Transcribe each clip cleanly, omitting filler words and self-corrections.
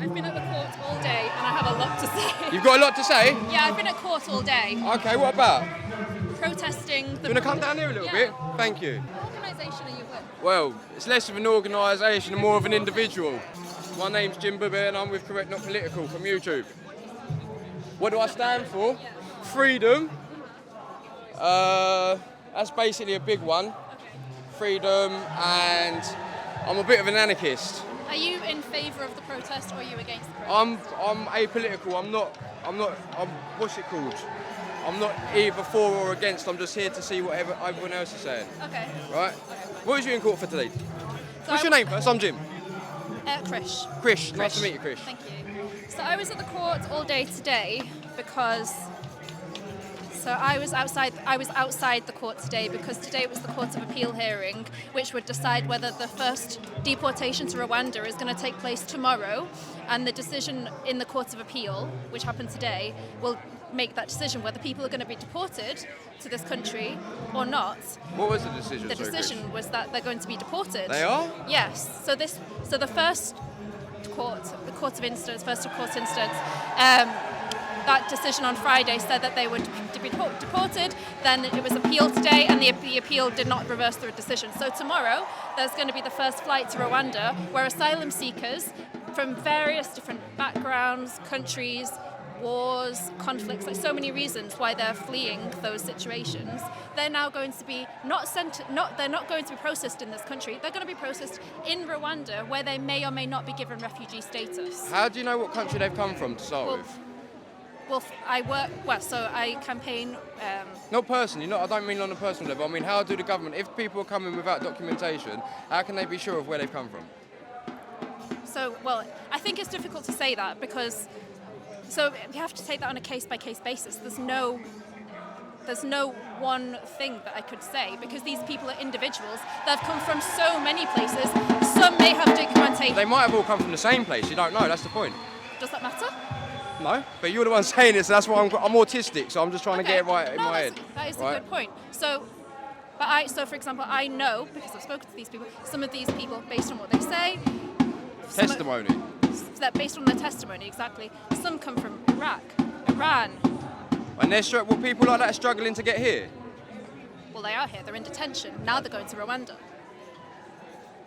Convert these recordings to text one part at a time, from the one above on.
I've been at the court all day and I have a lot to say. You've got a lot to say? Yeah, I've been at court all day. Okay, what about? Protesting. You want to come down here a little bit? Thank you. What organisation are you with? Well, it's less of an organisation and more of an individual. My name's Jim Boobeh and I'm with Correct Not Political from YouTube. What do I stand for? Freedom. That's basically a big one. Freedom, and I'm a bit of an anarchist. Are you in favour of the protest or are you against the protest? I'm apolitical. I'm what's it called? I'm not either for or against. I'm just here to see whatever everyone else is saying. Okay. Right? What was you in court for today? So What's your name first? I'm Jim. Krish. Krish. Nice to meet you, Krish. Thank you. So I was at the court all day today because. So I was outside the court today because today was the Court of Appeal hearing, which would decide whether the first deportation to Rwanda is going to take place tomorrow, and the decision in the Court of Appeal, which happened today, will make that decision whether people are going to be deported to this country or not. What was the decision? The decision was that they're going to be deported. They are? Yes. So the first court, the Court of Instance, that decision on Friday said that they would be deported. Then it was appealed today, and the appeal did not reverse the decision. So tomorrow, there's going to be the first flight to Rwanda, where asylum seekers from various different backgrounds, countries, wars, conflicts, like so many reasons why they're fleeing those situations. They're now going to be they're not going to be processed in this country. They're going to be processed in Rwanda, where they may or may not be given refugee status. How do you know what country they've come from to start with? Well, I campaign. Not personally, I don't mean on a personal level. I mean, how do the government, if people are coming without documentation, how can they be sure of where they've come from? So, I think it's difficult to say that because, you have to take that on a case-by-case basis. There's no one thing that I could say because these people are individuals that have come from so many places. Some may have documentation. They might have all come from the same place. You don't know. That's the point. Does that matter? No, but you're the one saying it, so that's why I'm autistic, so I'm just trying to get it right in my head. That is a good point. So for example, I know, because I've spoken to these people, some of these people, based on what they say... Testimony. Based on their testimony, exactly. Some come from Iraq, Iran. And people like that are struggling to get here? Well, they are here. They're in detention. Now they're going to Rwanda.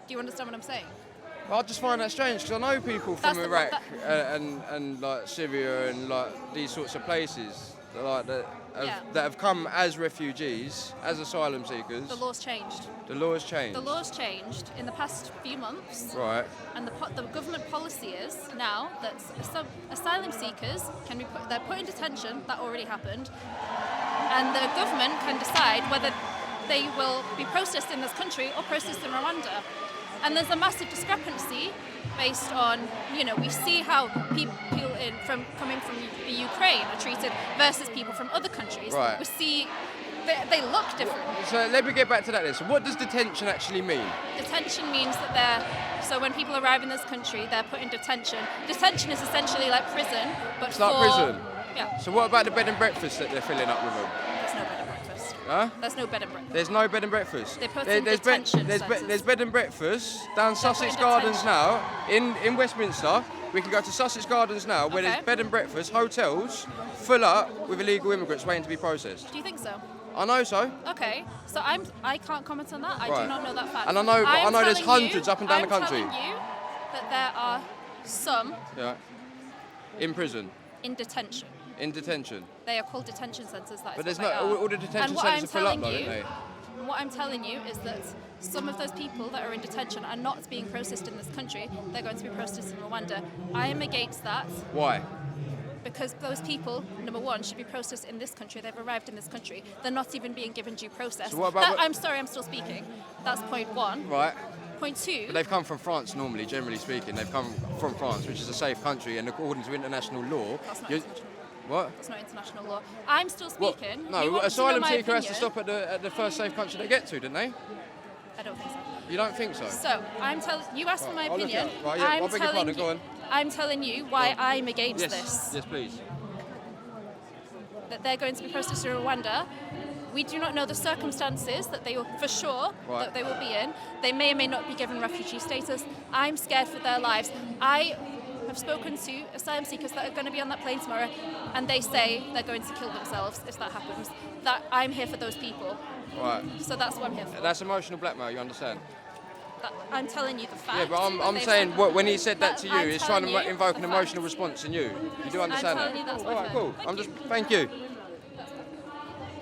Do you understand what I'm saying? I just find that strange because I know people from Iraq and like Syria and like these sorts of places that have come as refugees, as asylum seekers. The law's changed. The law's changed. The law's changed in the past few months. Right. And the government policy is now that asylum seekers they're put in detention. That already happened, and the government can decide whether they will be processed in this country or processed in Rwanda. And there's a massive discrepancy based on, we see how people coming from the Ukraine are treated versus people from other countries. Right. We see they look different. So let me get back to that then. So what does detention actually mean? Detention means that so when people arrive in this country, they're put in detention. Detention is essentially like prison, but it's like prison? Yeah. So what about the bed and breakfast that they're filling up with them? There's no bed and breakfast. Huh? There's no bed and breakfast. There's no bed and breakfast. They put in detention centres. There's bed and breakfast down Sussex Gardens now in Westminster. We can go to Sussex Gardens now where there's bed and breakfast, hotels full up with illegal immigrants waiting to be processed. Do you think so? I know so. Okay, so I can't comment on that. I do not know that fact. And I know there's hundreds up and down the country. I'm telling you that there are some in prison. In detention. In detention. They are called detention centres. But there's not all the detention centres are full up, though, aren't they? What I'm telling you is that some of those people that are in detention are not being processed in this country. They're going to be processed in Rwanda. I am against that. Why? Because those people, number one, should be processed in this country. They've arrived in this country. They're not even being given due process. So what about I'm sorry, I'm still speaking. That's point one. Right. Point two. But they've come from France normally, generally speaking. They've come from France, which is a safe country, and according to international law... That's not international. What? That's not international law. I'm still speaking. What? No, asylum seeker has to stop at the first safe country they get to, don't they? I don't think so. You don't think so? So, you asked for my opinion. Right, yeah, I'll beg your pardon, go on. I'm telling you why I'm against this. Yes, please. That they're going to be processed in Rwanda We do not know the circumstances that they will, for sure, that they will be in. They may or may not be given refugee status. I'm scared for their lives. I have spoken to asylum seekers that are going to be on that plane tomorrow, and they say they're going to kill themselves if that happens. That I'm here for those people. Right. So that's what I'm here for. That's emotional blackmail, you understand? I'm telling you the facts. Yeah, but I'm saying when he said that to you, he's trying to invoke an emotional response in you. You do understand I'm telling that? you that's All right, cool. Thank you.